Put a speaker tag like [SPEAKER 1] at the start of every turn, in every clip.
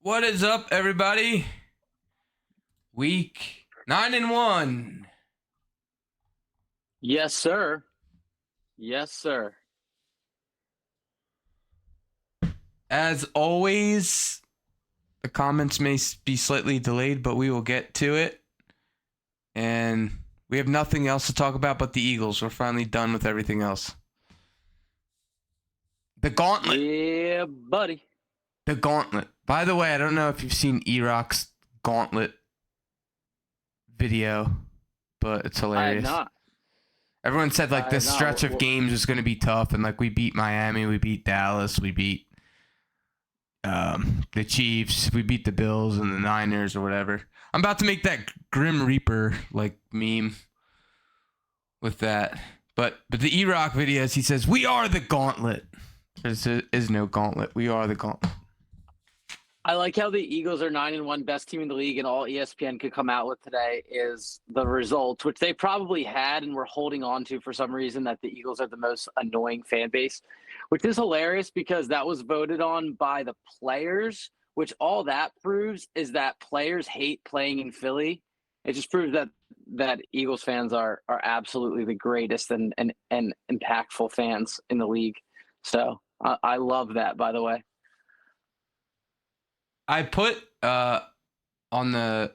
[SPEAKER 1] What is up, everybody? Week 9-1.
[SPEAKER 2] Yes, sir. Yes, sir.
[SPEAKER 1] As always, the comments may be slightly delayed, but we will get to it. And we have nothing else to talk about but the Eagles. We're finally done with everything else. The Gauntlet.
[SPEAKER 2] Yeah, buddy.
[SPEAKER 1] The Gauntlet. By the way, I don't know if you've seen E-Rock's Gauntlet video, but it's hilarious.
[SPEAKER 2] I have not.
[SPEAKER 1] Everyone said like this stretch of games was going to be tough, and like we beat Miami, we beat Dallas, we beat the Chiefs, we beat the Bills and the Niners or whatever. I'm about to make that Grim Reaper like meme with that. But the E-Rock videos, he says, "We are the Gauntlet." There is no gauntlet. We are the Gauntlet.
[SPEAKER 2] I like how the Eagles are 9-1, best team in the league, and all ESPN could come out with today is the results, which they probably had and were holding on to for some reason, that the Eagles are the most annoying fan base, which is hilarious because that was voted on by the players, which all that proves is that players hate playing in Philly. It just proves that Eagles fans are absolutely the greatest and impactful fans in the league. So I love that, by the way.
[SPEAKER 1] I put on the,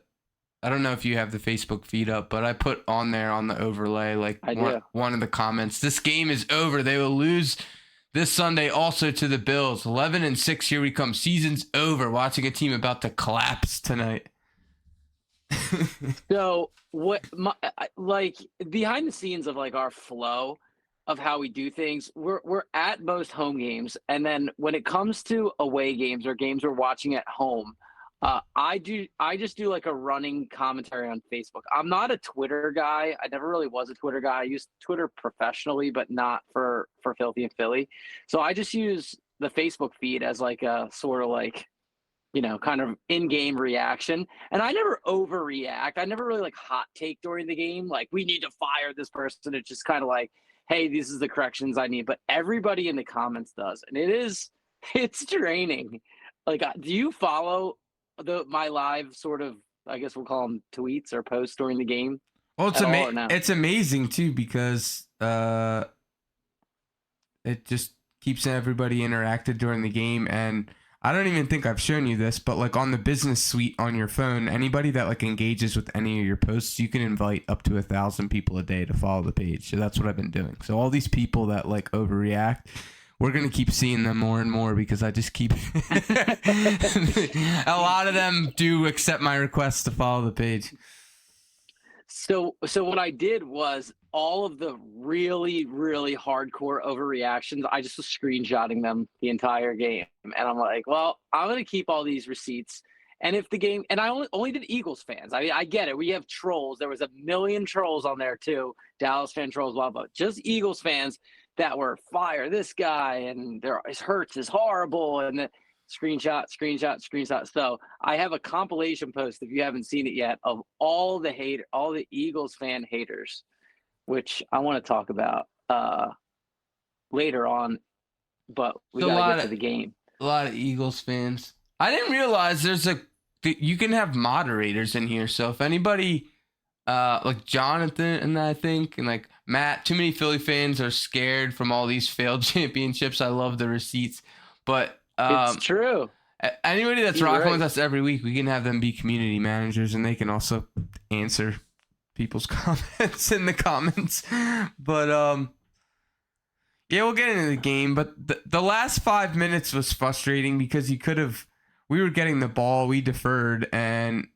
[SPEAKER 1] I don't know if you have the Facebook feed up, but I put on there on the overlay like one of the comments. This game is over. They will lose this Sunday also to the Bills. 11-6. Here we come. Season's over. Watching a team about to collapse tonight.
[SPEAKER 2] So like behind the scenes of like our flow of how we do things, we're at most home games, and then when it comes to away games or games we're watching at home, I just do like a running commentary on Facebook. I'm not a Twitter guy. I never really was a Twitter guy. I use Twitter professionally, but not for Philthy and Philly. So I just use the Facebook feed as like a sort of like, kind of in-game reaction. And I never overreact. I never really like hot take during the game. Like, we need to fire this person. It's just kind of like, hey, this is the corrections I need. But everybody in the comments does. And it's draining. Like, do you follow my live sort of, I guess we'll call them tweets or posts during the game?
[SPEAKER 1] Well, it's amazing too, because it just keeps everybody interacted during the game. And I don't even think I've shown you this, but like on the business suite on your phone, anybody that like engages with any of your posts, you can invite up to 1,000 people a day to follow the page. So that's what I've been doing. So all these people that like overreact, we're going to keep seeing them more and more because I just keep a lot of them do accept my request to follow the page.
[SPEAKER 2] So what I did was all of the really, really hardcore overreactions, I just was screenshotting them the entire game. And I'm like, well, I'm going to keep all these receipts. And if the game, and I only did Eagles fans. I mean, I get it. We have trolls. There was a million trolls on there too. Dallas fan trolls, blah, blah. Just Eagles fans that were fire this guy and his Hurts is horrible. And screenshot. So I have a compilation post, if you haven't seen it yet, of all the Eagles fan haters, which I want to talk about later on. But we gotta get to the game.
[SPEAKER 1] A lot of Eagles fans. I didn't realize you can have moderators in here. So if anybody, like Jonathan and I think, and like Matt, too many Philly fans are scared from all these failed championships. I love the receipts, but
[SPEAKER 2] it's true.
[SPEAKER 1] Anybody that's rocking with us every week, we can have them be community managers, and they can also answer people's comments in the comments. But yeah, we'll get into the game. But the last 5 minutes was frustrating because we were getting the ball, we deferred, and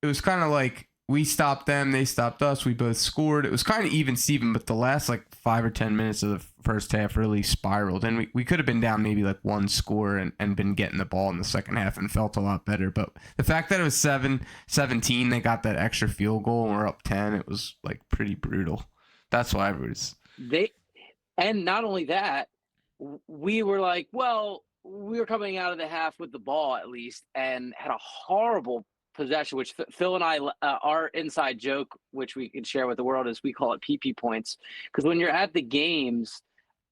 [SPEAKER 1] it was kind of like we stopped them, they stopped us, we both scored. It was kind of even Steven, but the last like 5 or 10 minutes of the first half really spiraled, and we could have been down maybe like one score and been getting the ball in the second half and felt a lot better. But the fact that it was 7-17, they got that extra field goal and we're up 10, it was like pretty brutal. That's why
[SPEAKER 2] and not only that, we were like, well, we were coming out of the half with the ball at least and had a horrible possession, which Phil and I, our inside joke, which we can share with the world, is we call it PP points. Because when you're at the games,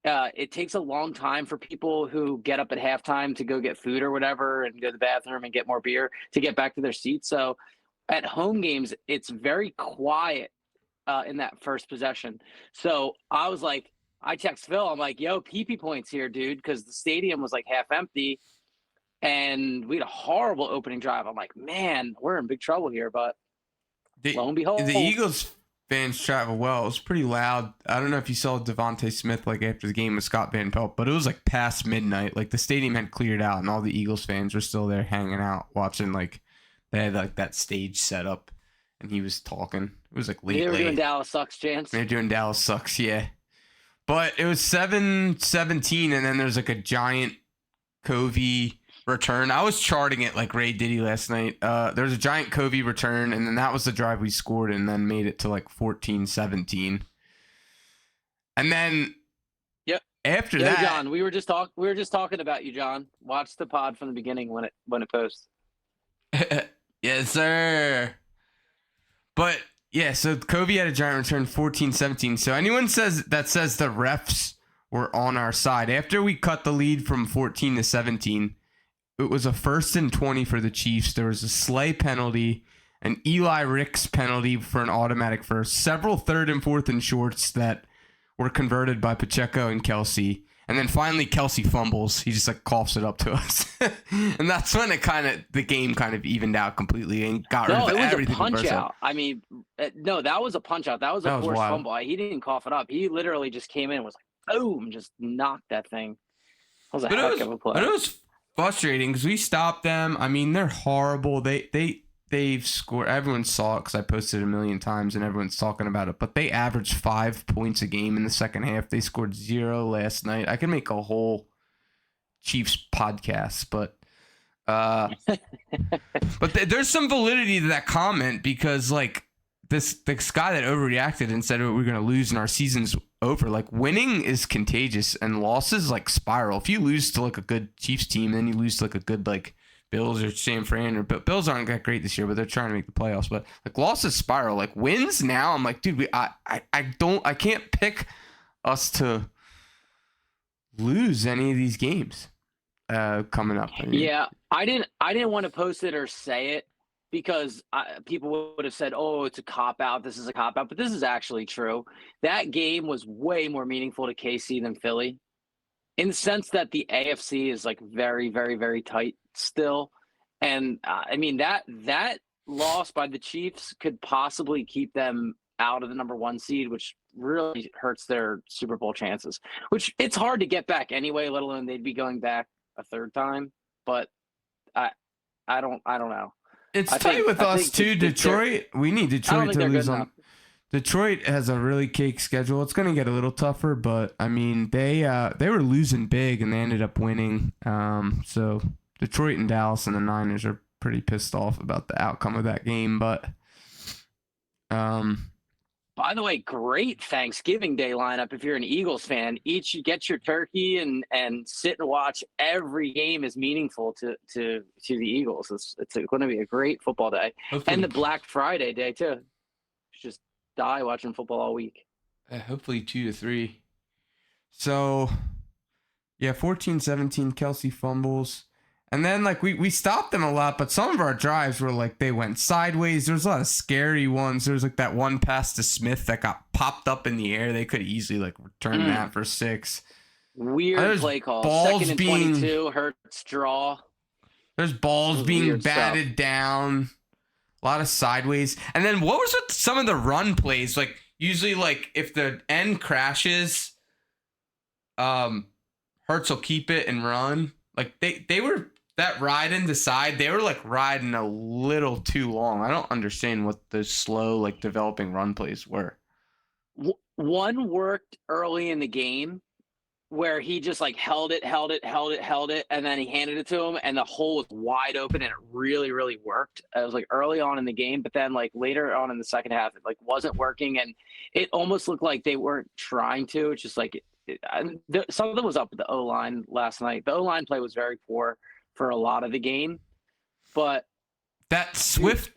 [SPEAKER 2] it takes a long time for people who get up at halftime to go get food or whatever and go to the bathroom and get more beer to get back to their seats. So at home games, it's very quiet in that first possession. So I was like, I text Phil, I'm like, yo, PP points here, dude, because the stadium was like half empty and we had a horrible opening drive. I'm like, man, we're in big trouble here. But lo and behold,
[SPEAKER 1] the Eagles fans travel well. It was pretty loud. I don't know if you saw Devontae Smith like after the game with Scott Van Pelt, but it was like past midnight. Like the stadium had cleared out and all the Eagles fans were still there hanging out, watching. Like they had like that stage set up and he was talking. It was like late.
[SPEAKER 2] they were doing Dallas sucks chants.
[SPEAKER 1] They're doing Dallas sucks, yeah. But it was 7-17, and then there's like a giant Covey return. I was charting it like Ray Diddy last night. There was a giant Covey return, and then that was the drive we scored and then made it to like 14-17. And then after that,
[SPEAKER 2] John, we were just talking about you, John. Watch the pod from the beginning when it posts.
[SPEAKER 1] Yes, sir. But yeah, so Covey had a giant return, 14-17. So anyone says the refs were on our side. After we cut the lead from 14-17, it was a 1st and 20 for the Chiefs. There was a Slay penalty, an Eli Ricks penalty for an automatic first, several 3rd and 4th and shorts that were converted by Pacheco and Kelsey. And then finally Kelsey fumbles. He just like coughs it up to us. And that's when the game kind of evened out completely and got rid of everything.
[SPEAKER 2] No, it was a punch out. I mean, no, that was a punch out. That was a forced fumble. He didn't cough it up. He literally just came in and was like, boom, just knocked that thing. That was a heck of a play.
[SPEAKER 1] But it was frustrating because we stopped them. I mean, they're horrible. They've scored. Everyone saw it because I posted it a million times and everyone's talking about it. But they averaged 5 points a game in the second half. They scored 0 last night. I can make a whole Chiefs podcast, but there's some validity to that comment because like this guy that overreacted and said we're gonna lose and our season's over. Like winning is contagious and losses like spiral. If you lose to like a good Chiefs team, then you lose to like a good like Bills or San Fran, or Bills aren't that great this year, but they're trying to make the playoffs. But like losses spiral, like wins now. I'm like, dude, I can't pick us to lose any of these games coming up. I mean,
[SPEAKER 2] yeah, I didn't want to post it or say it because people would have said, "Oh, it's a cop out. This is a cop out," but this is actually true. That game was way more meaningful to KC than Philly, in the sense that the AFC is like very, very, very tight still. And I mean, that loss by the Chiefs could possibly keep them out of the number 1 seed, which really hurts their Super Bowl chances, which it's hard to get back anyway, let alone they'd be going back a 3rd time. But I don't know.
[SPEAKER 1] It's tight with us too. Detroit, we need Detroit to lose on. Detroit has a really cake schedule. It's going to get a little tougher, but I mean, they were losing big and they ended up winning. So Detroit and Dallas and the Niners are pretty pissed off about the outcome of that game. But
[SPEAKER 2] by the way, great Thanksgiving Day lineup. If you're an Eagles fan, you get your turkey and sit and watch. Every game is meaningful to the Eagles. It's going to be a great football day. Hopefully. And the Black Friday day too. It's just die watching football all week.
[SPEAKER 1] Hopefully 2-3. So yeah, 14-17 Kelsey fumbles. And then like we stopped them a lot, but some of our drives were like they went sideways. There's a lot of scary ones. There's like that one pass to Smith that got popped up in the air. They could easily like return that for 6.
[SPEAKER 2] Weird play call. 2nd and 22, Hurts draw.
[SPEAKER 1] There's balls being batted down. A lot of sideways. And then what was with some of the run plays? Like usually like if the end crashes, Hurts will keep it and run. Like they were that ride into side, they were like riding a little too long. I don't understand what the slow like developing run plays were.
[SPEAKER 2] One worked early in the game where he just like held it, and then he handed it to him, and the hole was wide open, and it really, really worked. It was like early on in the game, but then like later on in the second half, it like wasn't working, and it almost looked like they weren't trying to. It's just like something was up with the O-line last night. The O-line play was very poor for a lot of the game, but
[SPEAKER 1] that Swift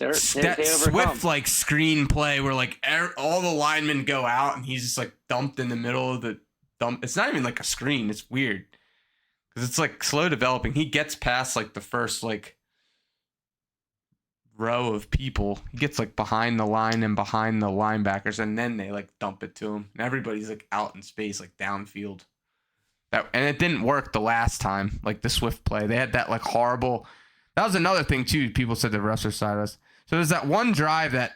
[SPEAKER 1] like screen play where like all the linemen go out and he's just like dumped in the middle of the dump. It's not even like a screen. It's weird because it's like slow developing. He gets past like the first like row of people. He gets like behind the line and behind the linebackers, and then they like dump it to him, and everybody's like out in space, like downfield. And it didn't work the last time, like the Swift play. They had that like horrible. That was another thing too. People said the Russell side us. So there's that one drive that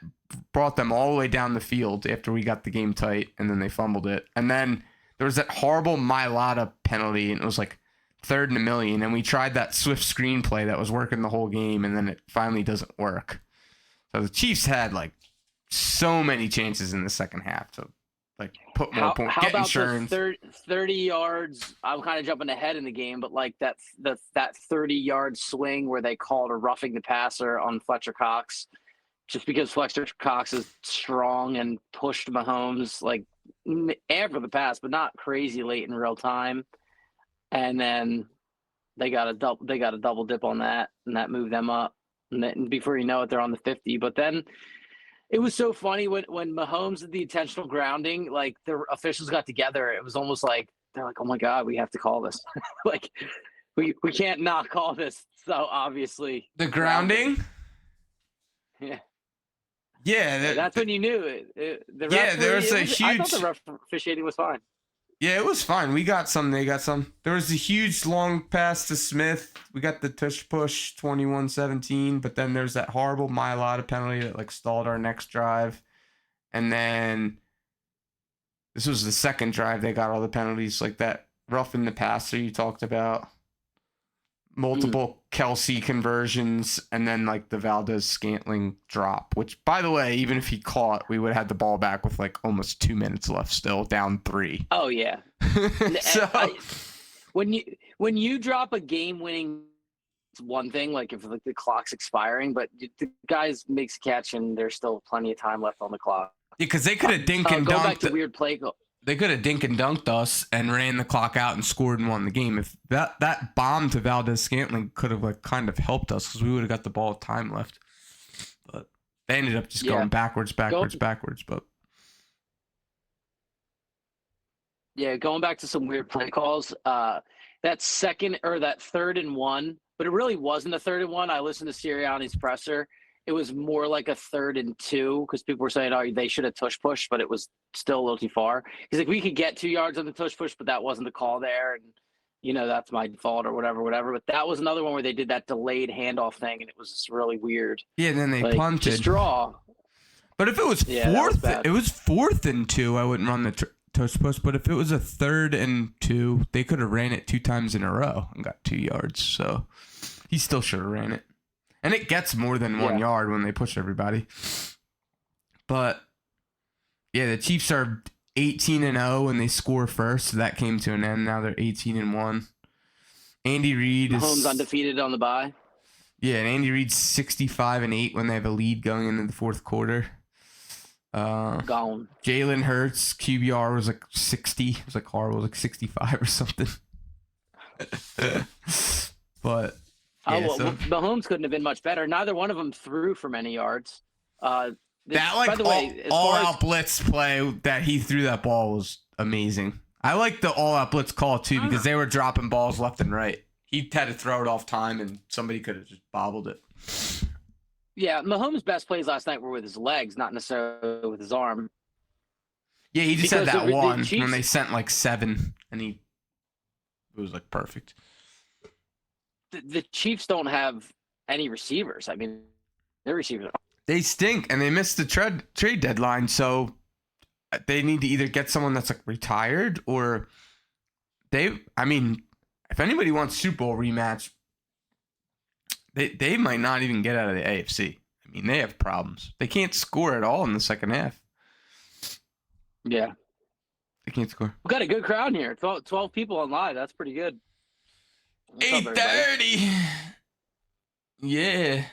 [SPEAKER 1] brought them all the way down the field after we got the game tight, and then they fumbled it. And then there was that horrible Mailata penalty, and it was like 3rd and 1,000,000. And we tried that Swift screen play that was working the whole game, and then it finally doesn't work. So the Chiefs had like so many chances in the second half to like put more points, get insurance.
[SPEAKER 2] The 30 yards? I'm kind of jumping ahead in the game, but like that 30-yard swing where they called a roughing the passer on Fletcher Cox, just because Fletcher Cox is strong and pushed Mahomes like after the pass, but not crazy late in real time. And then they got a double dip on that, and that moved them up. And then before you know it, they're on the 50. But then it was so funny when Mahomes did the intentional grounding, like the officials got together. It was almost like they're like, "Oh my God, we have to call this. Like, we can't not call this." So obviously,
[SPEAKER 1] the grounding.
[SPEAKER 2] Yeah.
[SPEAKER 1] Yeah,
[SPEAKER 2] that's when you knew it.
[SPEAKER 1] There was a huge.
[SPEAKER 2] I thought the ref officiating was fine.
[SPEAKER 1] Yeah, it was fine. We got some. They got some. There was a huge long pass to Smith. We got the tush push 21-17, but then there's that horrible Mailata penalty that like stalled our next drive. And then this was the second drive they got all the penalties, like that roughing the passer you talked about. Multiple Kelsey conversions, and then like the Valdez-Scantling drop, which, by the way, even if he caught, we would have had the ball back with like almost 2 minutes left, still down 3.
[SPEAKER 2] Oh yeah.
[SPEAKER 1] So
[SPEAKER 2] when you drop a game-winning, it's one thing, like if like the clock's expiring, but the guys makes a catch and there's still plenty of time left on the clock.
[SPEAKER 1] Yeah, because they could have dink and
[SPEAKER 2] go
[SPEAKER 1] dunked.
[SPEAKER 2] Back to weird play.
[SPEAKER 1] They could have dink and dunked us and ran the clock out and scored and won the game. If that bomb to Valdez-Scantling could have like kind of helped us, because we would have got the ball with time left. But they ended up just going backwards. But
[SPEAKER 2] yeah, going back to some weird play calls. That 3rd and 1, but it really wasn't a 3rd and 1. I listened to Sirianni's presser. It was more like a 3rd and 2, because people were saying, "Oh, they should have tush pushed," but it was still a little too far. He's like, "We could get 2 yards on the tush push, but that wasn't the call there, and that's my fault or whatever." But that was another one where they did that delayed handoff thing, and it was just really weird.
[SPEAKER 1] Yeah, and then they punted.
[SPEAKER 2] Just draw.
[SPEAKER 1] But if it was it was 4th and 2, I wouldn't run the tush push. But if it was a 3rd and 2, they could have ran it 2 times in a row and got 2 yards. So he still should have ran it. And it gets more than 1 yard when they push everybody. But yeah, the Chiefs are 18-0 and they score first, so that came to an end. Now they're 18-1. Andy Reid is
[SPEAKER 2] Mahomes undefeated on the bye.
[SPEAKER 1] Yeah, and Andy Reid's 65-8 when they have a lead going into the fourth quarter.
[SPEAKER 2] Gone.
[SPEAKER 1] Jalen Hurts QBR was like 60. It was like horrible, like 65 or something. But
[SPEAKER 2] Mahomes couldn't have been much better. Neither one of them threw for many yards.
[SPEAKER 1] That all-out blitz play that he threw that ball was amazing. I like the all-out blitz call too, because they were dropping balls left and right. He had to throw it off time, and somebody could have just bobbled it.
[SPEAKER 2] Yeah, Mahomes' best plays last night were with his legs, not necessarily with his arm.
[SPEAKER 1] Yeah, he just had that one when they sent like 7, and it was like perfect.
[SPEAKER 2] The Chiefs don't have any receivers. I mean, their receivers.
[SPEAKER 1] They stink, and they missed the trade deadline, so they need to either get someone that's like retired, or if anybody wants Super Bowl rematch, they might not even get out of the AFC. I mean, they have problems. They can't score at all in the second half.
[SPEAKER 2] Yeah.
[SPEAKER 1] They can't score.
[SPEAKER 2] We've got a good crowd here. 12 people on live. That's pretty good.
[SPEAKER 1] 8:30. Yeah.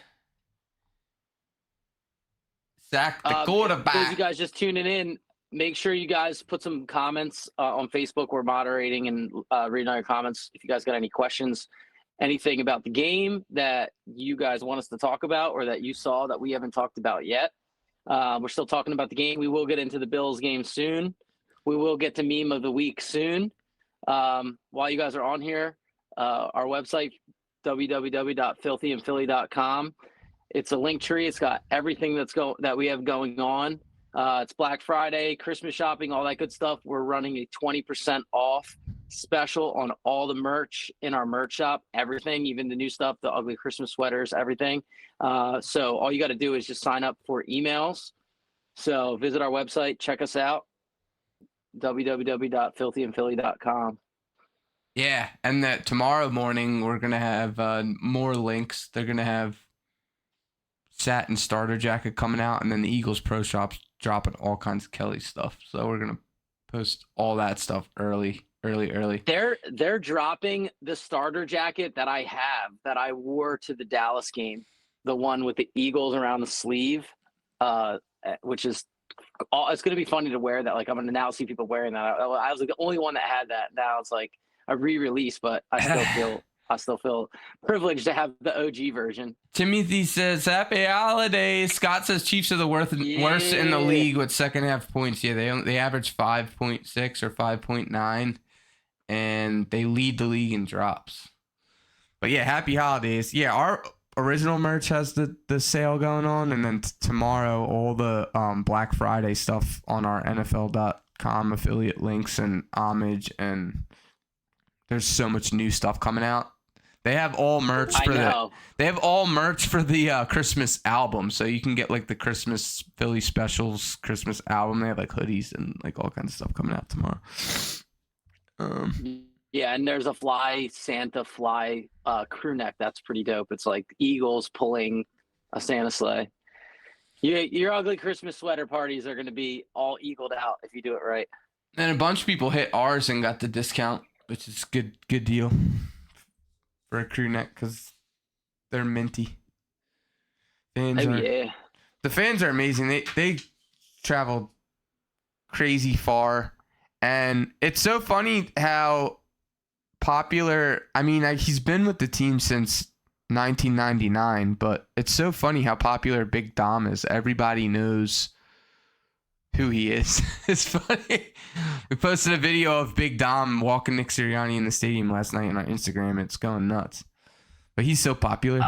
[SPEAKER 1] Sack the quarterback.
[SPEAKER 2] Those of you guys just tuning in, make sure you guys put some comments on Facebook. We're moderating and reading all your comments. If you guys got any questions, anything about the game that you guys want us to talk about or that you saw that we haven't talked about yet. We're still talking about the game. We will get into the Bills game soon. we will get to meme of the week soon. While you guys are on here, our website, www.philthyandphilly.com. It's a link tree. It's got everything that we have going on. It's Black Friday, Christmas shopping, all that good stuff. We're running a 20% off special on all the merch in our merch shop, everything, even the new stuff, the ugly Christmas sweaters, everything. So all you got to do is just sign up for emails. So visit our website, check us out, www.philthyandphilly.com.
[SPEAKER 1] Yeah, and that tomorrow morning we're gonna have more links. They're gonna have Satin starter jacket coming out, and then the Eagles Pro Shop's dropping all kinds of Kelly stuff. So we're gonna post all that stuff early.
[SPEAKER 2] They're dropping the starter jacket that I have that I wore to the Dallas game, the one with the Eagles around the sleeve, which is it's gonna be funny to wear that. Like I'm gonna now see people wearing that. I was like the only one that had that. Now it's like a re-release, but I still feel privileged to have the OG version.
[SPEAKER 1] Timothy says, "Happy holidays." Scott says, "Chiefs are the worst in the league with second half points." Yeah, they average 5.6 or 5.9, and they lead the league in drops. But yeah, happy holidays. Yeah, our original merch has the sale going on, and then tomorrow all the Black Friday stuff on our NFL.com affiliate links and homage, and there's so much new stuff coming out. They have all merch for the Christmas album, so you can get like the Christmas Philly specials Christmas album. They have like hoodies and like all kinds of stuff coming out tomorrow.
[SPEAKER 2] Yeah, and there's a Santa crew neck that's pretty dope. It's like Eagles pulling a Santa sleigh. Your ugly Christmas sweater parties are going to be all eagled out if you do it right.
[SPEAKER 1] And a bunch of people hit ours and got the discount, which is good deal for a crew neck because they're minty. The fans are amazing. They traveled crazy far, and it's so funny how popular. I mean, he's been with the team since 1999, but it's so funny how popular Big Dom is. Everybody knows who he is. It's funny. We posted a video of Big Dom walking Nick Sirianni in the stadium last night on our Instagram. It's going nuts. But he's so popular.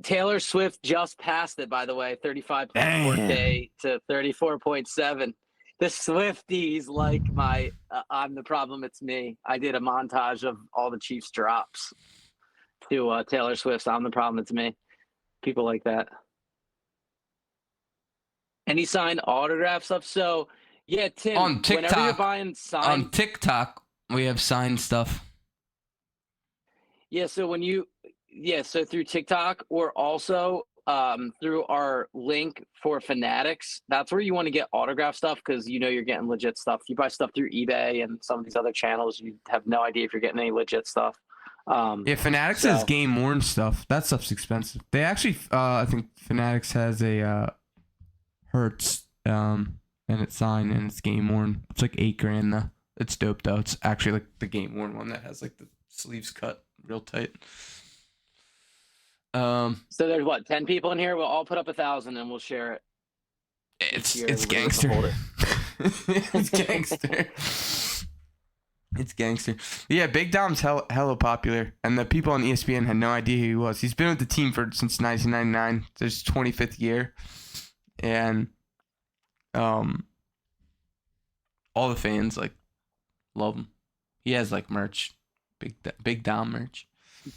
[SPEAKER 2] Taylor Swift just passed it, by the way, 35.4K to 34.7. The Swifties like my I'm the problem, it's me. I did a montage of all the Chiefs drops to Taylor Swift's I'm the problem, it's me. People like that. And he signed autograph stuff. So, yeah, Tim,
[SPEAKER 1] on TikTok,
[SPEAKER 2] whenever you're buying signed...
[SPEAKER 1] On TikTok, we have signed stuff.
[SPEAKER 2] Yeah, so so through TikTok or also through our link for Fanatics, that's where you want to get autograph stuff because you're getting legit stuff. You buy stuff through eBay and some of these other channels, you have no idea if you're getting any legit stuff.
[SPEAKER 1] Fanatics has game-worn stuff. That stuff's expensive. They actually, I think Fanatics has a... Hurts, and it's signed and it's game worn. It's like $8,000 though. It's dope though. It's actually like the game worn one that has like the sleeves cut real tight.
[SPEAKER 2] So there's 10 people in here. We'll all put up 1,000 and we'll share it.
[SPEAKER 1] It's gangster. It's gangster. It's gangster. Yeah, Big Dom's hella popular, and the people on ESPN had no idea who he was. He's been with the team since 1999. It's his 25th year. And all the fans love him. He has merch, Big Dom merch.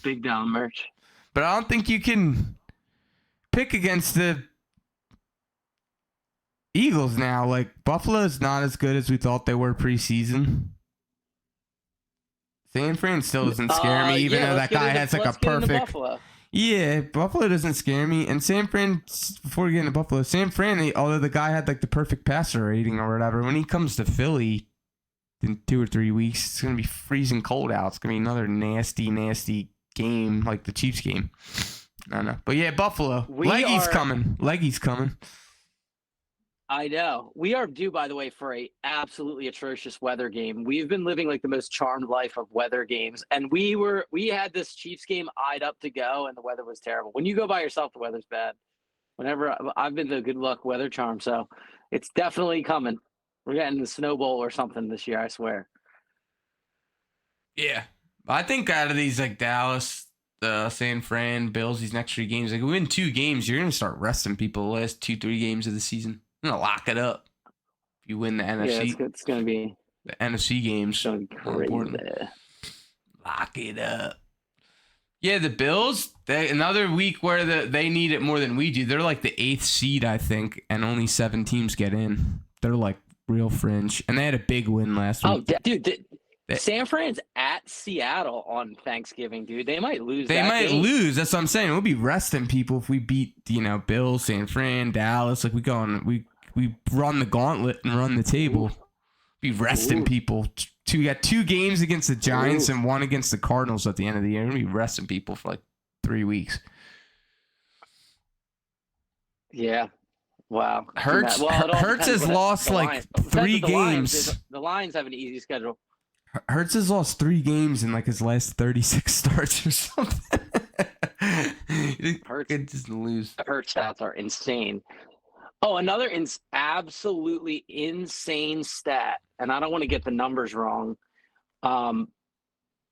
[SPEAKER 2] Big Dom merch.
[SPEAKER 1] But I don't think you can pick against the Eagles now. Buffalo is not as good as we thought they were preseason. San Fran still doesn't scare me, even though that guy has a perfect. Yeah, Buffalo doesn't scare me. And San Fran, before we get into Buffalo, San Fran, although the guy had the perfect passer rating or whatever, when he comes to Philly in 2 or 3 weeks, it's going to be freezing cold out. It's going to be another nasty game like the Chiefs game. I don't know. But yeah, Buffalo. Leggy's coming.
[SPEAKER 2] I know. We are due, by the way, for a absolutely atrocious weather game. We've been living the most charmed life of weather games, and we had this Chiefs game eyed up to go, and the weather was terrible. When you go by yourself, the weather's bad. Whenever I've been the good luck weather charm, so it's definitely coming. We're getting the Snow Bowl or something this year, I swear.
[SPEAKER 1] Yeah. I think out of these, like, Dallas, San Fran, Bills, these next 3 games, like, we win 2 games, you're going to start resting people the last 2-3 games of the season. You're going to lock it up if you win the NFC.
[SPEAKER 2] Yeah, it's going to be
[SPEAKER 1] the NFC games.
[SPEAKER 2] going to be crazy.
[SPEAKER 1] Lock it up. Yeah, the Bills, another week where they need it more than we do. They're like the 8th seed, I think, and only 7 teams get in. They're like real fringe. And they had a big win last week.
[SPEAKER 2] Oh, dude, San Fran's at Seattle on Thanksgiving, dude. They might lose.
[SPEAKER 1] They might lose. That's what I'm saying. We'll be resting people if we beat, Bills, San Fran, Dallas. Like, we run the gauntlet and run the table. Be resting people. We got 2 games against the Giants and 1 against the Cardinals at the end of the year. We're going to be resting people for like 3 weeks.
[SPEAKER 2] Yeah. Wow.
[SPEAKER 1] Hurts has lost like 3 games.
[SPEAKER 2] The Lions have an easy schedule.
[SPEAKER 1] Hurts has lost 3 games in like his last 36 starts or something.
[SPEAKER 2] Hurts
[SPEAKER 1] could just lose.
[SPEAKER 2] The Hurts stats are insane. Oh, another absolutely insane stat, and I don't want to get the numbers wrong.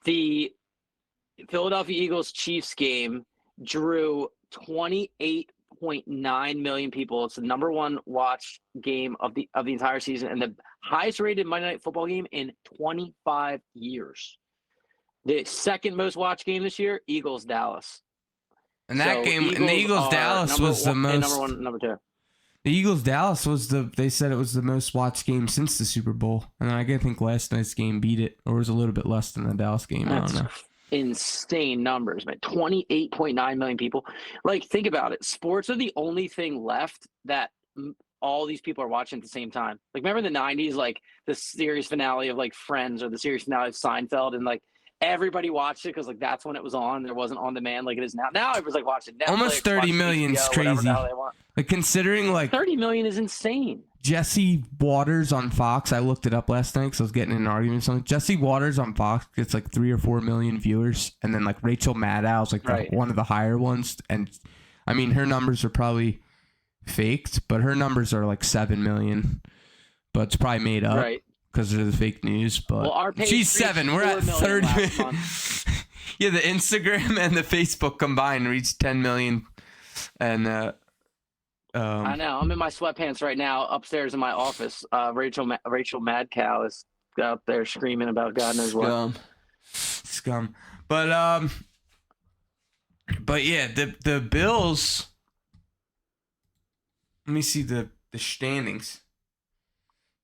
[SPEAKER 2] The Philadelphia Eagles Chiefs game drew 28.9 million people. It's the number 1 watched game of the entire season, and the highest rated Monday Night Football game in 25 years. The second most watched game this year, Eagles Dallas.
[SPEAKER 1] And that game, and the Eagles Dallas was the most.
[SPEAKER 2] Number 1, number 2.
[SPEAKER 1] The Eagles Dallas was they said it was the most watched game since the Super Bowl. And I think last night's game beat it, or was a little bit less than the Dallas game. I don't know.
[SPEAKER 2] Insane numbers, man. 28.9 million people. Like, think about it. Sports are the only thing left that all these people are watching at the same time. Like, remember in the 90s, like the series finale of like Friends or the series finale of Seinfeld, and like everybody watched it because like that's when it was on. There wasn't on demand like it is now. Now everyone's like watching Netflix,
[SPEAKER 1] almost 30 million is crazy. Like, considering like
[SPEAKER 2] 30 million is insane.
[SPEAKER 1] Jesse Waters on Fox, I looked it up last night because I was getting in an argument with someone. Jesse Waters on Fox gets like 3 or 4 million viewers, and then like Rachel Maddow's like one of the higher ones. And I mean, her numbers are probably faked, but her numbers are like 7 million, but it's probably made up because of the fake news. But she's 7. We're at 30. Yeah, the Instagram and the Facebook combined reached 10 million, and
[SPEAKER 2] I know. I'm in my sweatpants right now upstairs in my office. Rachel Madcow is out there screaming about God knows what.
[SPEAKER 1] Scum. But yeah, the Bills. Let me see the standings.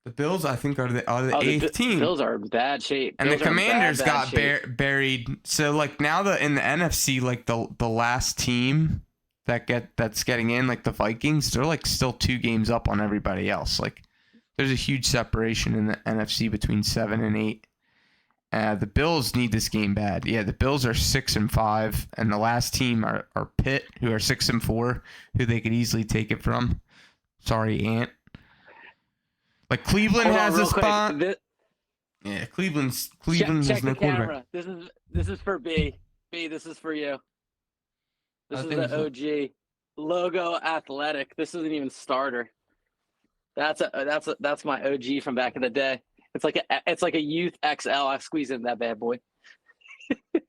[SPEAKER 1] The Bills, I think, are the 8th team.
[SPEAKER 2] The Bills are in bad shape.
[SPEAKER 1] And the Commanders got buried. So like now in the NFC, like the last team that's getting in, like the Vikings, they're like still 2 games up on everybody else. Like, there's a huge separation in the NFC between 7 and 8. The Bills need this game bad. Yeah, the Bills are 6-5, and the last team are Pitt, who are 6-4, who they could easily take it from. Sorry, Ant. Like, Cleveland has a spot. Yeah, Cleveland has no quarterback.
[SPEAKER 2] This is for B. B, this is for you. This is the OG Logo Athletic. This isn't even starter. That's my OG from back in the day. It's like a Youth XL. I squeeze in that bad boy.
[SPEAKER 1] Yeah,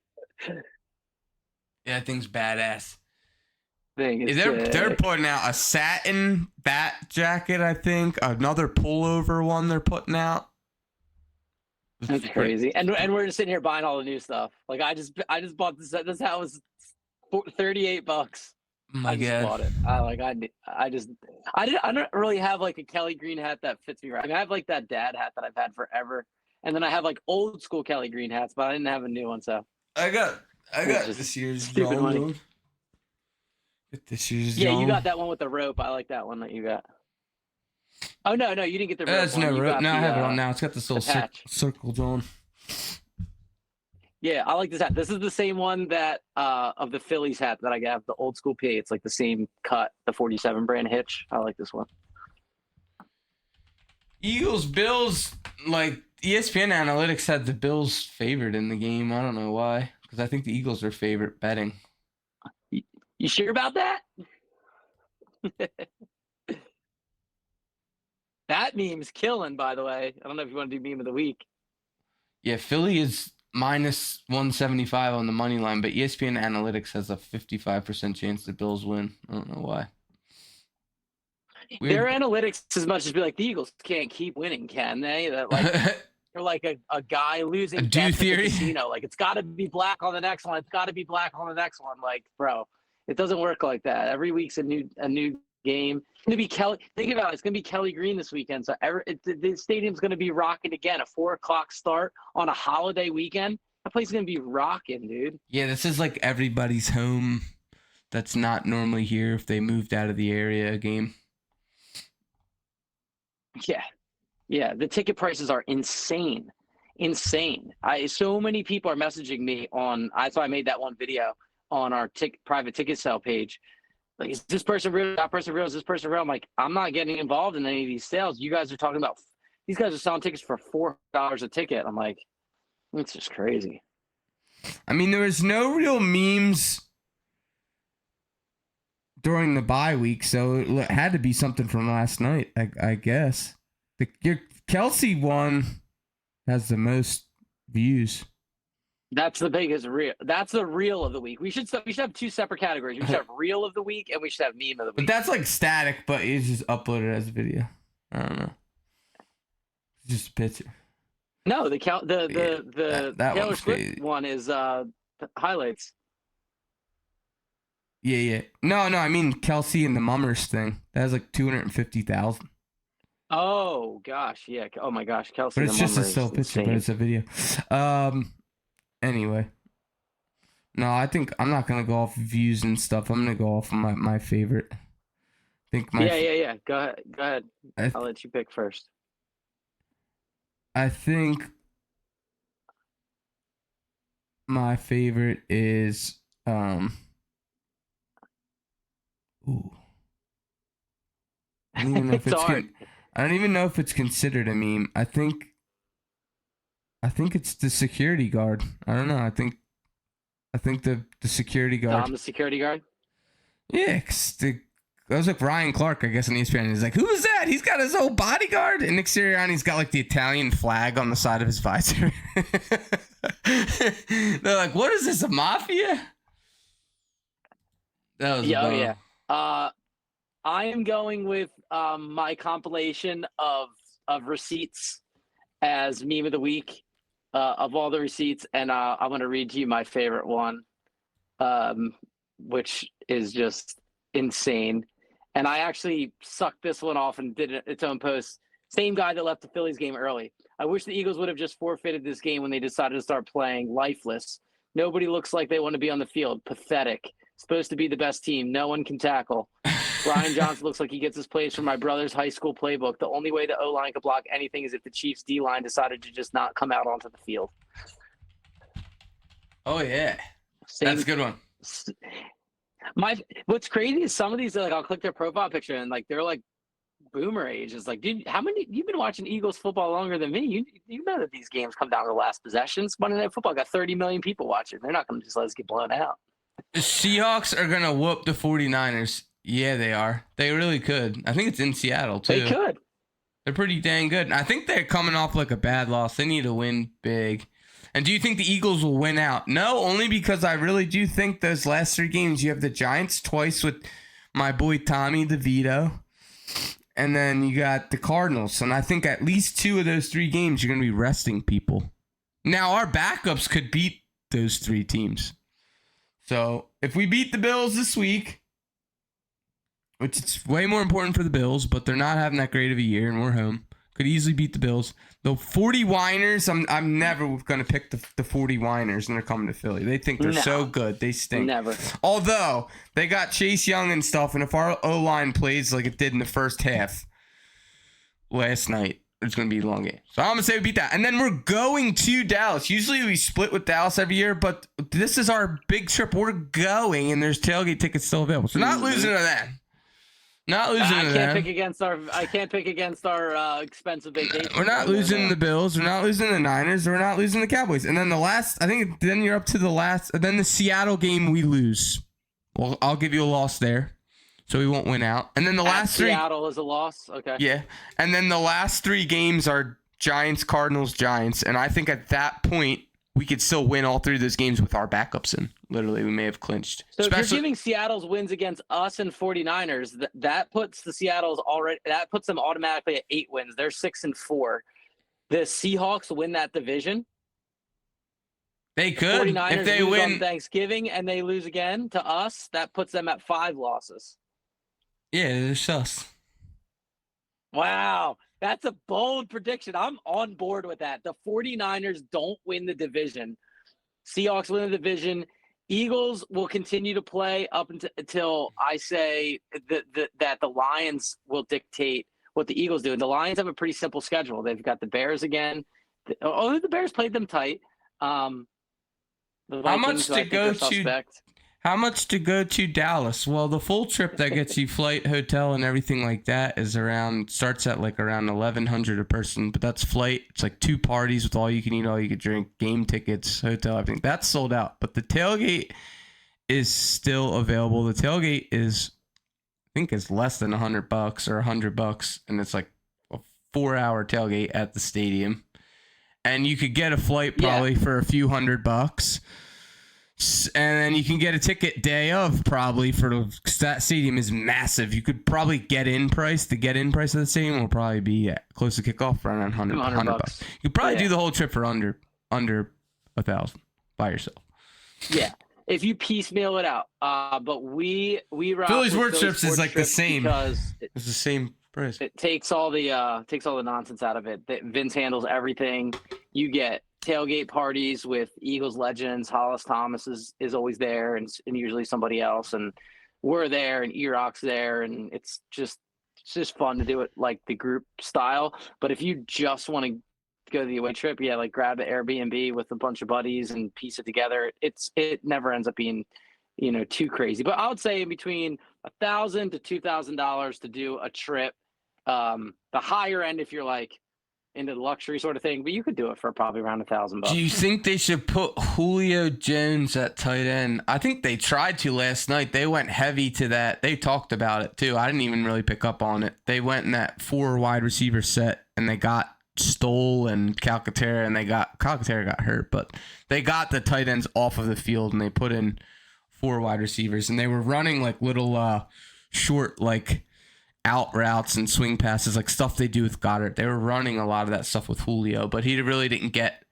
[SPEAKER 1] that thing's badass.
[SPEAKER 2] They're
[SPEAKER 1] putting out a satin bat jacket, I think. Another pullover one they're putting out.
[SPEAKER 2] That's crazy. And we're just sitting here buying all the new stuff. Like, I just bought this. This hat was $38.
[SPEAKER 1] Oh my God.
[SPEAKER 2] Bought it. I don't really have like a Kelly Green hat that fits me right. I have like that dad hat that I've had forever, and then I have like old school Kelly Green hats, but I didn't have a new one. So
[SPEAKER 1] I got this year's John. This year's
[SPEAKER 2] John. You got that one with the rope. I like that one that you got. Oh no, you didn't get the rope.
[SPEAKER 1] That's no rope. No, I have it on now. It's got this little circle on.
[SPEAKER 2] Yeah, I like this hat. This is the same one that of the Phillies hat that I got, the old school P. It's like the same cut, the 47 brand hitch. I like this one.
[SPEAKER 1] Eagles, Bills, like ESPN Analytics had the Bills favored in the game. I don't know why, because I think the Eagles are favorite betting.
[SPEAKER 2] You sure about that? That meme's killing, by the way. I don't know if you want to do meme of the week.
[SPEAKER 1] Yeah, Philly is minus 175 on the money line, but ESPN Analytics has a 55% chance the Bills win. I don't know why.
[SPEAKER 2] Their analytics as much as be like the Eagles can't keep winning, can they? That like they're like a guy losing bets at the casino. Like it's got to be black on the next one. It's got to be black on the next one. Like, bro, it doesn't work like that. Every week's a new game. It's gonna be Kelly. Think about it. It's gonna be Kelly Green this weekend. So the stadium's gonna be rocking again. A 4:00 start on a holiday weekend. That place is gonna be rocking, dude.
[SPEAKER 1] Yeah, this is like everybody's home that's not normally here if they moved out of the area game.
[SPEAKER 2] Yeah. The ticket prices are insane. So many people are messaging me on. That's why I made that one video on our private ticket sale page. Like, is this person real? That person real? Is this person real? I'm like, I'm not getting involved in any of these sales. You guys are talking about. These guys are selling tickets for $4 a ticket. I'm like, it's just crazy.
[SPEAKER 1] I mean, there was no real memes during the bye week, so it had to be something from last night, I guess. Your Kelsey one has the most views.
[SPEAKER 2] That's the biggest reel. That's the reel of the week. We should have two separate categories. We should have reel of the week and we should have meme of the week.
[SPEAKER 1] But that's like static, but it's just uploaded as a video. I don't know. It's just a picture.
[SPEAKER 2] No, the Taylor Swift one is highlights.
[SPEAKER 1] Yeah. No, I mean Kelsey and the Mummers thing. That has like 250,000.
[SPEAKER 2] Oh gosh, yeah. Oh my gosh, Kelsey.
[SPEAKER 1] But it's just a still picture, but it's a video. Anyway. No, I think I'm not gonna go off views and stuff. I'm gonna go off of my favorite. I think
[SPEAKER 2] Yeah. Go ahead. I'll let you pick first.
[SPEAKER 1] I think my favorite is ooh. I don't even know if I don't even know if it's considered a meme. I think it's the security guard. I don't know. I think the security guard.
[SPEAKER 2] Tom, the security guard?
[SPEAKER 1] Yeah, that was like Ryan Clark, I guess, on ESPN. He's like, who is that? He's got his own bodyguard. And Nick Sirianni's got like the Italian flag on the side of his visor. They're like, what is this, a mafia? That was
[SPEAKER 2] yeah. I am going with my compilation of receipts as meme of the week, of all the receipts, and I'm going to read to you my favorite one, which is just insane. And I actually sucked this one off and did its own post. Same guy that left the Phillies game early. I wish the Eagles would have just forfeited this game when they decided to start playing lifeless. Nobody looks like they want to be on the field. Pathetic. Supposed to be the best team. No one can tackle. Brian Johnson looks like he gets his plays from my brother's high school playbook. The only way the O-line could block anything is if the Chiefs D-line decided to just not come out onto the field.
[SPEAKER 1] Oh, yeah. That's a good one.
[SPEAKER 2] What's crazy is some of these, like, I'll click their profile picture and, like, they're, like, boomer age. It's like, dude, you've been watching Eagles football longer than me. You know that these games come down to the last possessions. Monday Night Football got 30 million people watching. They're not going to just let us get blown out.
[SPEAKER 1] The Seahawks are going to whoop the 49ers. Yeah, they are. They really could. I think it's in Seattle, too.
[SPEAKER 2] They could.
[SPEAKER 1] They're pretty dang good. I think they're coming off like a bad loss. They need to win big. And do you think the Eagles will win out? No, only because I really do think those last three games, you have the Giants twice with my boy Tommy DeVito. And then you got the Cardinals. And I think at least two of those three games, you're going to be resting people. Now, our backups could beat those three teams. So if we beat the Bills this week, which is way more important for the Bills, but they're not having that great of a year, and we're home. Could easily beat the Bills. The 40 Winers, I'm never going to pick the 40 Winers, and they're coming to Philly. They think they're so good. They stink.
[SPEAKER 2] Never.
[SPEAKER 1] Although, they got Chase Young and stuff, and if our O-line plays like it did in the first half last night, it's going to be a long game. So I'm going to say we beat that. And then we're going to Dallas. Usually we split with Dallas every year, but this is our big trip. We're going, and there's tailgate tickets still available. So not losing to them. Not losing to them.
[SPEAKER 2] I can't pick against our expensive vacation.
[SPEAKER 1] We're not losing the Bills. We're not losing the Niners. We're not losing the Cowboys. And then the last, I think then you're up to the last. Then the Seattle game we lose. Well, I'll give you a loss there. so we won't win out. And then the last three.
[SPEAKER 2] Seattle is a loss. Okay.
[SPEAKER 1] Yeah, and then the last 3 games are Giants, Cardinals, Giants, and I think at that point we could still win all 3 of those games with our backups in. Literally, we may have clinched.
[SPEAKER 2] So if you're giving Seattle's wins against us and 49ers, that puts that puts them automatically at 8 wins. They're 6-4. The Seahawks win that division.
[SPEAKER 1] They could
[SPEAKER 2] 49ers
[SPEAKER 1] if they
[SPEAKER 2] lose
[SPEAKER 1] win
[SPEAKER 2] on Thanksgiving and they lose again to us. That puts them at 5 losses.
[SPEAKER 1] Yeah, they're sus.
[SPEAKER 2] Wow. That's a bold prediction. I'm on board with that. The 49ers don't win the division. Seahawks win the division. Eagles will continue to play up until I say that the Lions will dictate what the Eagles do. And the Lions have a pretty simple schedule. They've got the Bears again. The Bears played them tight. The Vikings,
[SPEAKER 1] How much to go to?
[SPEAKER 2] suspect.
[SPEAKER 1] How much to go to Dallas? Well, the full trip that gets you flight, hotel, and everything like that is starts at like around $1,100 a person. But that's flight. It's like 2 parties with all you can eat, all you can drink, game tickets, hotel, everything. That's sold out. But the tailgate is still available. The tailgate is, I think, is less than $100 or $100, and it's like a 4-hour tailgate at the stadium. And you could get a flight probably for a few $100. And then you can get a ticket day of probably that stadium is massive. You could probably get in price. The get in price of the stadium will probably be close to kickoff around $100. You could probably do the whole trip for under $1,000 by yourself.
[SPEAKER 2] Yeah, if you piecemeal it out. But we
[SPEAKER 1] Philly's Word Trips is like the same
[SPEAKER 2] because
[SPEAKER 1] it's the same price.
[SPEAKER 2] It takes all the nonsense out of it. Vince handles everything. You get tailgate parties with Eagles legends. Hollis Thomas is always there, and usually somebody else. And we're there, and E-Rock's there, and it's just fun to do it like the group style. But if you just want to go to the away trip, like grab an Airbnb with a bunch of buddies and piece it together. It never ends up being too crazy. But I would say between $1,000 to $2,000 to do a trip. The higher end if you're like into the luxury sort of thing, but you could do it for probably around $1,000.
[SPEAKER 1] Do you think they should put Julio Jones at tight end? I think they tried to last night. They went heavy to that. They talked about it too. I didn't even really pick up on it. They went in that 4 wide receiver set and they got Stoll and Calcaterra, and Calcaterra got hurt, but they got the tight ends off of the field and they put in 4 wide receivers, and they were running like little short like out routes and swing passes, like stuff they do with Goddard. They were running a lot of that stuff with Julio, but he really didn't get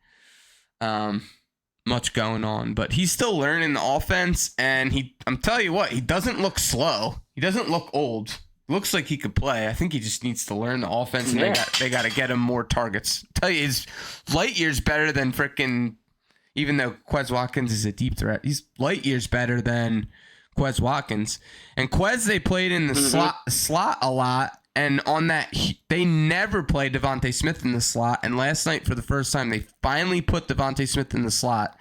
[SPEAKER 1] much going on. But he's still learning the offense, and I'm telling you what, he doesn't look slow. He doesn't look old. Looks like he could play. I think he just needs to learn the offense, and they got to get him more targets. I tell you, he's light years better than freaking, even though Quez Watkins is a deep threat, he's light years better than Quez Watkins. And Quez, they played in the slot a lot, and on that they never played Devontae Smith in the slot, and last night for the first time they finally put Devontae Smith in the slot,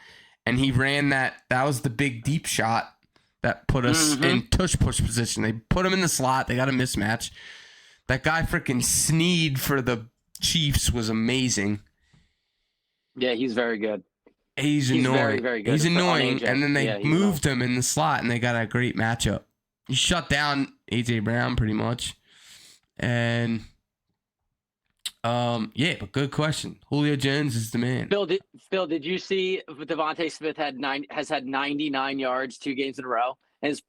[SPEAKER 1] and he ran that was the big deep shot that put us in tush push position. They put him in the slot, they got a mismatch. That guy freaking Sneed for the Chiefs was amazing.
[SPEAKER 2] Yeah, he's very good.
[SPEAKER 1] He's annoying.
[SPEAKER 2] Very, very good.
[SPEAKER 1] He's annoying, and then they moved him in the slot, and they got a great matchup. He shut down AJ Brown pretty much, and but good question. Julio Jones is the man.
[SPEAKER 2] Phil, did you see Devontae Smith has had 99 yards 2 games in a row? His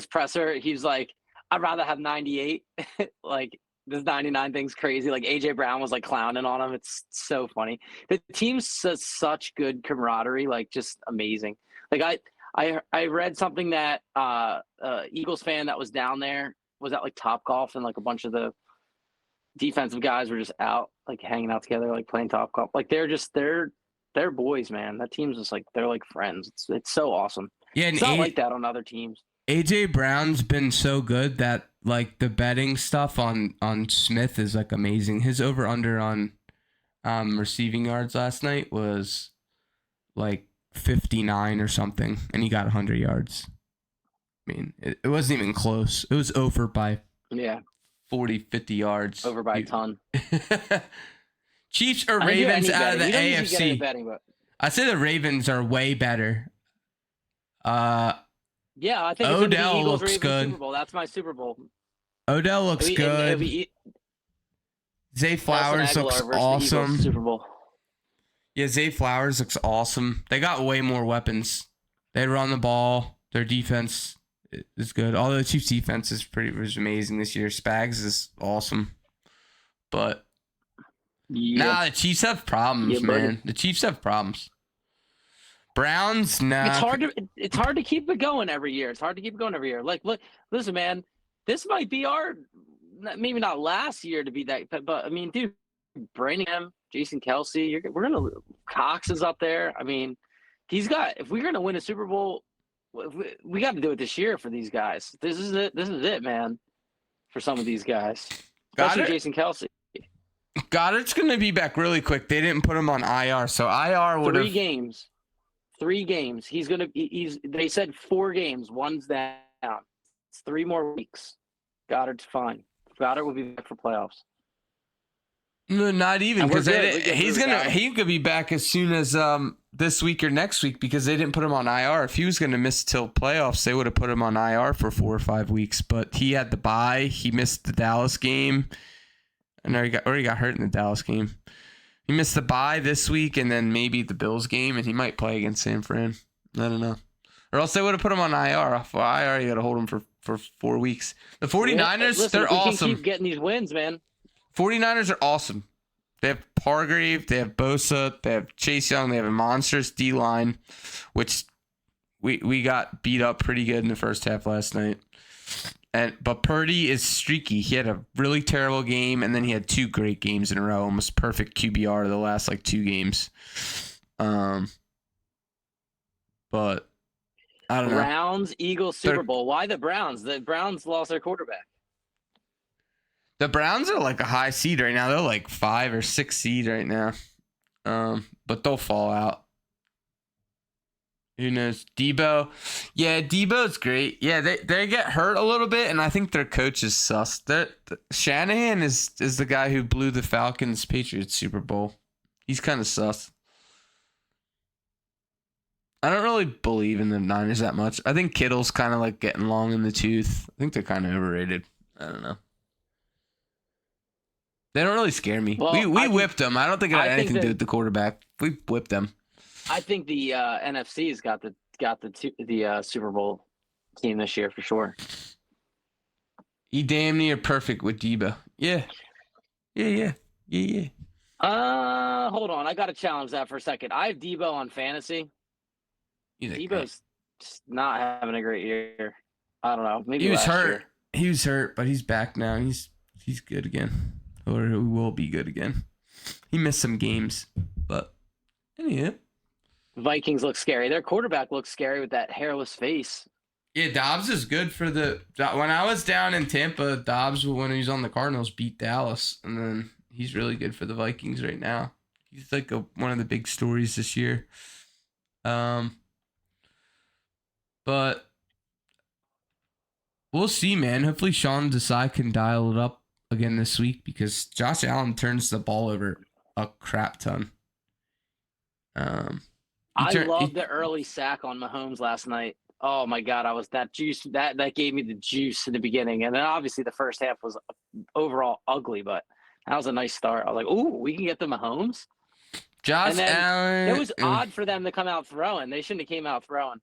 [SPEAKER 2] presser, he's like, I'd rather have 98. Like, this 99 thing's crazy. Like, AJ Brown was like clowning on him. It's so funny. The team's such good camaraderie, like just amazing. Like I read something that Eagles fan that was down there was at like Topgolf, and like a bunch of the defensive guys were just out like hanging out together, like playing Topgolf. Like they're boys, man. That team's just like, they're like friends. It's so awesome.
[SPEAKER 1] Yeah, and
[SPEAKER 2] it's not like that on other teams.
[SPEAKER 1] AJ Brown's been so good that like the betting stuff on Smith is like amazing. His over under on receiving yards last night was like 59 or something, and he got 100 yards. I mean, it wasn't even close. It was over by 40, 50 yards.
[SPEAKER 2] Over by a ton.
[SPEAKER 1] Chiefs or Ravens out of the AFC?
[SPEAKER 2] Betting, but...
[SPEAKER 1] I say the Ravens are way better.
[SPEAKER 2] Yeah, I think it's going to be
[SPEAKER 1] Odell
[SPEAKER 2] Eagles
[SPEAKER 1] looks
[SPEAKER 2] Ravens
[SPEAKER 1] good.
[SPEAKER 2] Super Bowl. That's my Super Bowl.
[SPEAKER 1] Odell looks good.
[SPEAKER 2] Be
[SPEAKER 1] Zay
[SPEAKER 2] Nelson
[SPEAKER 1] Flowers looks
[SPEAKER 2] Aguilar versus the Eagles Super
[SPEAKER 1] awesome.
[SPEAKER 2] Bowl.
[SPEAKER 1] Yeah, Zay Flowers looks awesome. They got way more weapons. They run the ball. Their defense is good. Although the Chiefs' defense was amazing this year. Spags is awesome. But
[SPEAKER 2] Yeah.
[SPEAKER 1] the Chiefs have problems, man. The Chiefs have problems. Browns, nah.
[SPEAKER 2] It's hard to keep it going every year. Like, look, listen, man. This might be our maybe not last year to be that, but I mean, dude, Branningham, Jason Kelsey, we're gonna Cox is up there. I mean, if we're gonna win a Super Bowl, we got to do it this year for these guys. This is it, man. For some of these guys, especially Jason Kelsey.
[SPEAKER 1] Goddard's gonna be back really quick. They didn't put him on IR, so IR would have
[SPEAKER 2] 3 games. They said 4 games. One's down. It's 3 more weeks. Goddard's fine. Goddard will be back for playoffs.
[SPEAKER 1] No, not even, because he could be back as soon as this week or next week, because they didn't put him on IR. If he was gonna miss till playoffs, they would have put him on IR for 4 or 5 weeks. But he had the bye. He missed the Dallas game. And he got hurt in the Dallas game. He missed the bye this week and then maybe the Bills game, and he might play against San Fran. I don't know. Or else they would have put him on IR. For IR, you got to hold him for 4 weeks. The 49ers, they're awesome.
[SPEAKER 2] Keep getting these wins, man.
[SPEAKER 1] 49ers are awesome. They have Hargrave, they have Bosa, they have Chase Young, they have a monstrous D-line, which we got beat up pretty good in the first half last night. But Purdy is streaky. He had a really terrible game, and then he had 2 great games in a row, almost perfect QBR the last 2 games. But I don't know.
[SPEAKER 2] Browns, Eagles, Super Bowl. Why the Browns? The Browns lost their quarterback.
[SPEAKER 1] The Browns are a high seed right now. They're 5 or 6 seed right now. But they'll fall out. Who knows? Debo. Yeah, Debo's great. Yeah, they get hurt a little bit, and I think their coach is sus. Shanahan is the guy who blew the Falcons-Patriots Super Bowl. He's kind of sus. I don't really believe in the Niners that much. I think Kittle's kind of getting long in the tooth. I think they're kind of overrated. I don't know. They don't really scare me. Well, we whipped them. I don't think it had anything to do with the quarterback. We whipped them.
[SPEAKER 2] I think the NFC's got the Super Bowl team this year for sure.
[SPEAKER 1] He damn near perfect with Debo. Yeah.
[SPEAKER 2] Hold on. I got to challenge that for a second. I have Debo on fantasy. Debo's just not having a great year. I don't know. Maybe
[SPEAKER 1] he was hurt. He was hurt, but he's back now. He's good again, or he will be good again. He missed some games, but yeah.
[SPEAKER 2] Vikings look scary. Their quarterback looks scary with that hairless face.
[SPEAKER 1] Yeah, Dobbs is good for when I was down in Tampa, Dobbs, when he was on the Cardinals, beat Dallas, and then he's really good for the Vikings right now. He's one of the big stories this year. But we'll see, man. Hopefully Sean Desai can dial it up again this week, because Josh Allen turns the ball over a crap ton.
[SPEAKER 2] I loved the early sack on Mahomes last night. Oh my God, that gave me the juice in the beginning, and then obviously the first half was overall ugly, but that was a nice start. I was like, "Ooh, we can get the Mahomes."
[SPEAKER 1] Josh Allen.
[SPEAKER 2] It was odd for them to come out throwing. They shouldn't have came out throwing.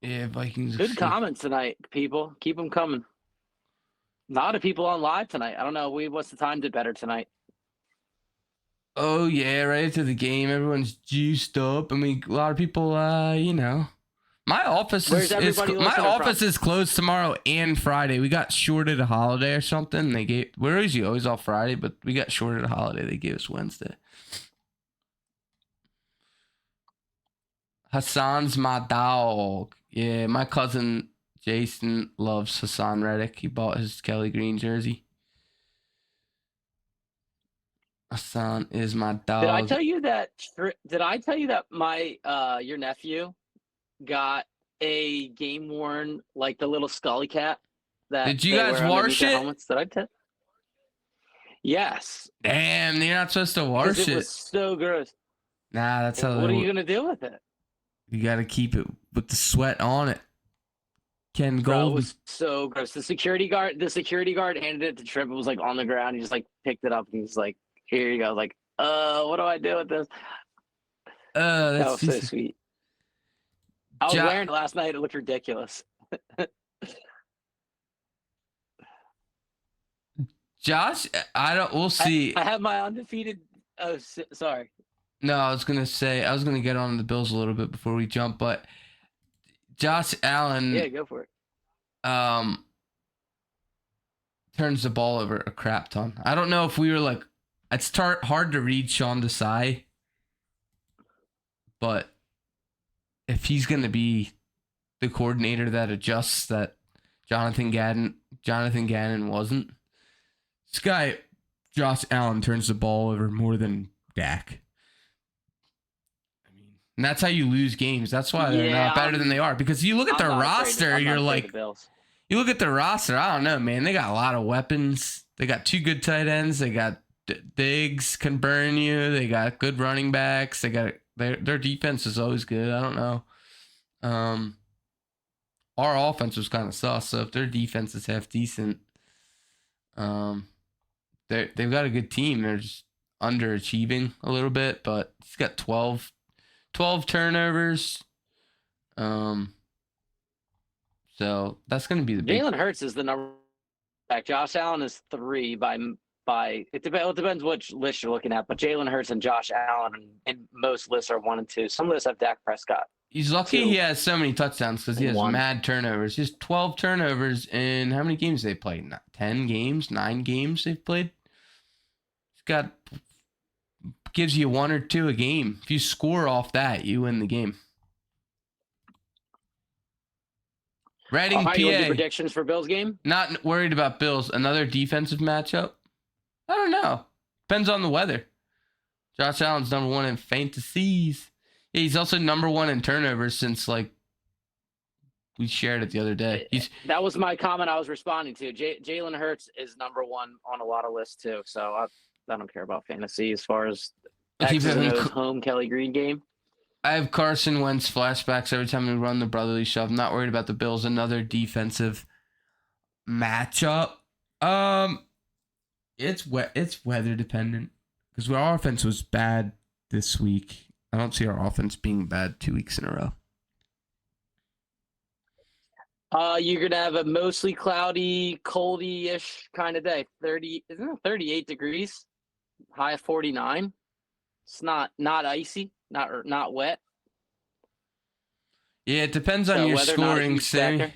[SPEAKER 1] Yeah, Vikings.
[SPEAKER 2] Good comments tonight, people. Keep them coming. A lot of people on live tonight. I don't know. What's the time did better tonight?
[SPEAKER 1] Oh yeah, right into the game. Everyone's juiced up. I mean, a lot of people. My office is closed tomorrow and Friday. We got shorted a holiday or something. We're usually always off Friday, but we got shorted a holiday. They gave us Wednesday. Hassan's my dog. Yeah, my cousin Jason loves Hassan Reddick. He bought his Kelly Green jersey. Hassan is my dog.
[SPEAKER 2] Did I tell you that my your nephew got a game worn, the little Scully cap?
[SPEAKER 1] Did you guys wash it?
[SPEAKER 2] Did I tell? Yes.
[SPEAKER 1] Damn, you're not supposed to wash it.
[SPEAKER 2] It was so gross.
[SPEAKER 1] Nah, that's how
[SPEAKER 2] What are
[SPEAKER 1] they.
[SPEAKER 2] you gonna do with it?
[SPEAKER 1] You got to keep it with the sweat on it. Ken
[SPEAKER 2] Bro, it
[SPEAKER 1] Golden.
[SPEAKER 2] was so gross. The security guard handed it to Trip. It was like on the ground. He just like picked it up and he's like, "Here you go." Like, what do I do with this? That
[SPEAKER 1] That's
[SPEAKER 2] was so
[SPEAKER 1] just
[SPEAKER 2] sweet. I was wearing it last night. It looked ridiculous.
[SPEAKER 1] Josh. I don't. We'll see.
[SPEAKER 2] I have my undefeated. Oh, sorry.
[SPEAKER 1] No, I was gonna say I was gonna get on the Bills a little bit before we jump, but Josh Allen.
[SPEAKER 2] Yeah, go for it.
[SPEAKER 1] Turns the ball over a crap ton. I don't know if we were like, it's hard to read Sean Desai, but if he's going to be the coordinator that adjusts that Jonathan Gannon wasn't, this guy, Josh Allen, turns the ball over more than Dak. I mean, and that's how you lose games. That's why they're not better than they are. Because you look at their roster, you're like, you look at the roster, I don't know, man. They got a lot of weapons. They got 2 good tight ends. They got Diggs can burn you. They got good running backs. They got their defense is always good. I don't know. Our offense was kind of sus. So if their defense is half decent, they've got a good team. They're just underachieving a little bit, but he's got 12 turnovers. So that's going to be the big.
[SPEAKER 2] Jalen Hurts is the number back. Josh Allen is 3 by it depends which list you're looking at, but Jalen Hurts and Josh Allen and most lists are 1 and 2. Some lists have Dak Prescott.
[SPEAKER 1] He's lucky he has so many touchdowns because he has mad turnovers. He has 12 turnovers in how many games they played? 10 games, 9 games they've played. He's gives you 1 or 2 a game. If you score off that, you win the game. Reading, PA.
[SPEAKER 2] You want to do predictions for Bills game?
[SPEAKER 1] Not worried about Bills. Another defensive matchup? I don't know. Depends on the weather. Josh Allen's number 1 in fantasies. Yeah, he's also number 1 in turnovers since like we shared it the other day.
[SPEAKER 2] That was my comment I was responding to. Jalen Hurts is number 1 on a lot of lists too. So I don't care about fantasy as far as X's and O's home Kelly Green game.
[SPEAKER 1] I have Carson Wentz flashbacks every time we run the brotherly shove. I'm not worried about the Bills. Another defensive matchup. It's weather dependent because our offense was bad this week. I don't see our offense being bad 2 weeks in a row.
[SPEAKER 2] You're gonna have a mostly cloudy, coldy-ish kind of day. 38 degrees, high of 49. It's not icy. Not wet.
[SPEAKER 1] Yeah, it depends on your scoring, Sammy.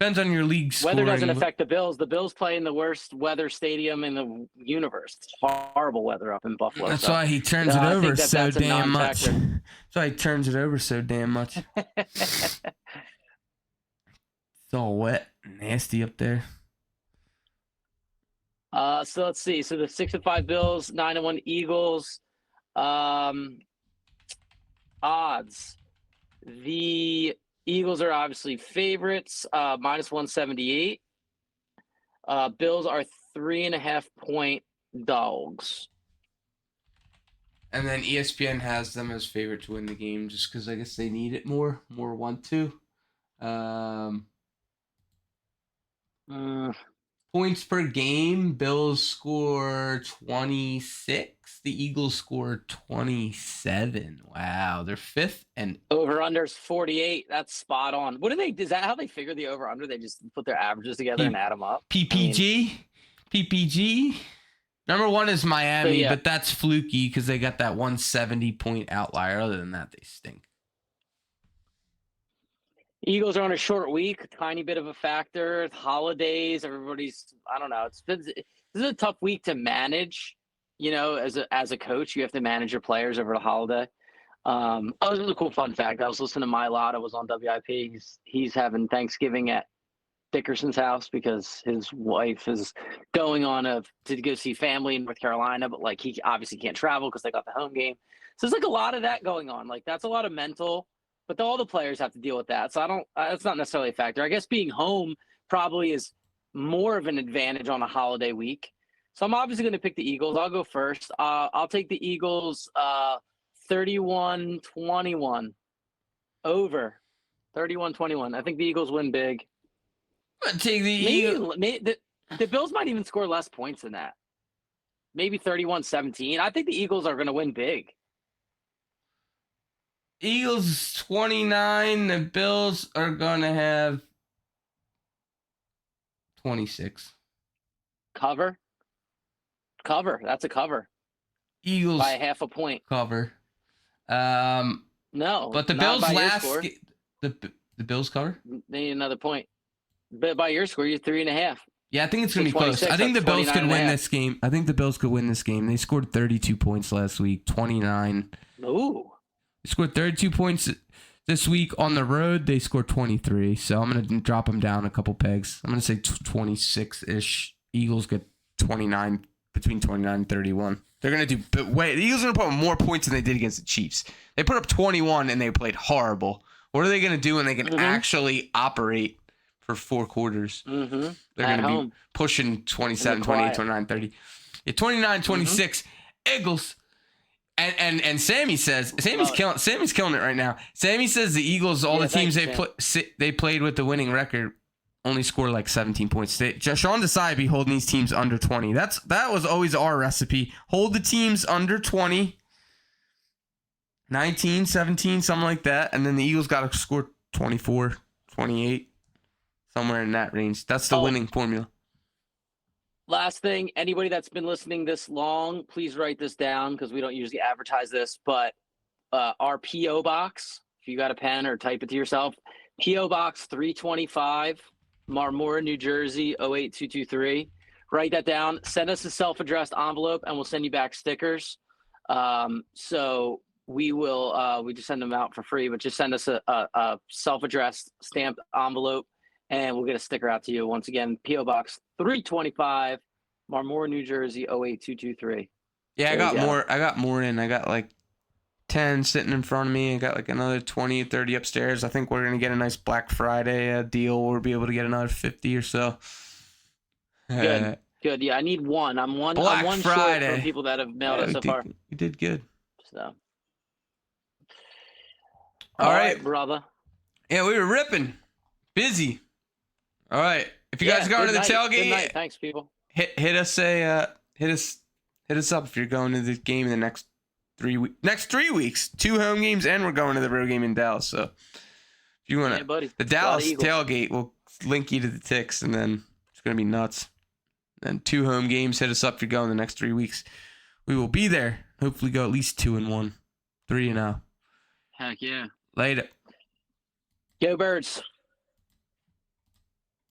[SPEAKER 1] Depends on your league scoring.
[SPEAKER 2] Weather doesn't affect the Bills. The Bills play in the worst weather stadium in the universe. It's horrible weather up in Buffalo.
[SPEAKER 1] That's why he turns it over so damn much. That's why he turns it over so damn much. It's all wet and nasty up there.
[SPEAKER 2] So let's see. So the 6-5 Bills, 9-1 Eagles. Odds. The Eagles are obviously favorites, minus 178. Bills are 3.5 point dogs.
[SPEAKER 1] And then ESPN has them as favorite to win the game just because I guess they need it more want to. Points per game, Bills score 26. The Eagles score 27. Wow, they're 5th and
[SPEAKER 2] over/under's 48. That's spot on. What do they? Is that how they figure the over/under? They just put their averages together and add them up.
[SPEAKER 1] PPG. Number 1 is Miami, but that's fluky because they got that 170 point outlier. Other than that, they stink.
[SPEAKER 2] Eagles are on a short week, tiny bit of a factor. Holidays, everybody's, I don't know. This is a tough week to manage. You know, as a coach, you have to manage your players over the holiday. Oh, this is a cool fun fact. I was listening to My Lot. I was on WIP. He's having Thanksgiving at Dickerson's house because his wife is going to go see family in North Carolina, but like he obviously can't travel because they got the home game. So there's like a lot of that going on. Like that's a lot of mental. But all the players have to deal with that. So it's not necessarily a factor. I guess being home probably is more of an advantage on a holiday week. So I'm obviously going to pick the Eagles. I'll go first. I'll take the Eagles 31-21 over 31-21. I think the Eagles win big.
[SPEAKER 1] I'm gonna take the Eagles.
[SPEAKER 2] Maybe the Bills might even score less points than that. Maybe 31-17. I think the Eagles are going to win big.
[SPEAKER 1] Eagles 29. The Bills are gonna have 26.
[SPEAKER 2] Cover. That's a cover.
[SPEAKER 1] Eagles
[SPEAKER 2] by half a point.
[SPEAKER 1] cover.
[SPEAKER 2] No,
[SPEAKER 1] but the
[SPEAKER 2] not
[SPEAKER 1] Bills
[SPEAKER 2] by
[SPEAKER 1] last.
[SPEAKER 2] your score.
[SPEAKER 1] The Bills cover.
[SPEAKER 2] They need another point. But by your score, you're 3.5.
[SPEAKER 1] Yeah, I think it's gonna be close. I think the Bills could win this game. I think the Bills could win this game. They scored 32 points last week. 29.
[SPEAKER 2] Ooh.
[SPEAKER 1] They scored 32 points this week on the road. They scored 23. So I'm gonna drop them down a couple pegs. I'm gonna say 26-ish. Eagles get 29, between 29 and 31. They're gonna do. But wait, the Eagles are gonna put up more points than they did against the Chiefs. They put up 21 and they played horrible. What are they gonna do when they can actually operate for 4 quarters?
[SPEAKER 2] Mm-hmm.
[SPEAKER 1] They're going to be pushing 27, 28, 29, 30. Yeah, 29, 26. Eagles. And Sammy says, Sammy's killing it right now. Sammy says the Eagles, all the teams they played with the winning record only score like 17 points. Sean Desai be holding these teams under 20. That was always our recipe. Hold the teams under 20. 19, 17, something like that. And then the Eagles got to score 24, 28. Somewhere in that range. That's the winning formula.
[SPEAKER 2] Last thing, anybody that's been listening this long, please write this down because we don't usually advertise this, but our P.O. Box, if you got a pen or type it to yourself, P.O. Box 325, Marmora, New Jersey, 08223. Write that down. Send us a self-addressed envelope, and we'll send you back stickers. So we will we just send them out for free, but just send us a self-addressed stamped envelope. And we'll get a sticker out to you. Once again, P.O. Box 325, Marmora, New Jersey, 08223.
[SPEAKER 1] Yeah, I got more in. I got like 10 sitting in front of me. I got like another 20, 30 upstairs. I think we're going to get a nice Black Friday deal. We'll be able to get another 50 or so.
[SPEAKER 2] Good. Yeah, I need one. I'm one Friday. Short for people that have mailed us so far.
[SPEAKER 1] You did good.
[SPEAKER 2] So.
[SPEAKER 1] All right,
[SPEAKER 2] brother.
[SPEAKER 1] Yeah, we were ripping. Busy. All right. If you guys go to the tailgate,
[SPEAKER 2] good night. Thanks, people.
[SPEAKER 1] Hit us up if you're going to the game in the next 3 weeks. 2 home games, and we're going to the road game in Dallas. So if you want the Dallas tailgate, we'll link you to the ticks, and then it's gonna be nuts. Then 2 home games. Hit us up if you're going the next 3 weeks. We will be there. Hopefully, go at least 2-1, 3-0.
[SPEAKER 2] Heck yeah.
[SPEAKER 1] Later.
[SPEAKER 2] Go Birds.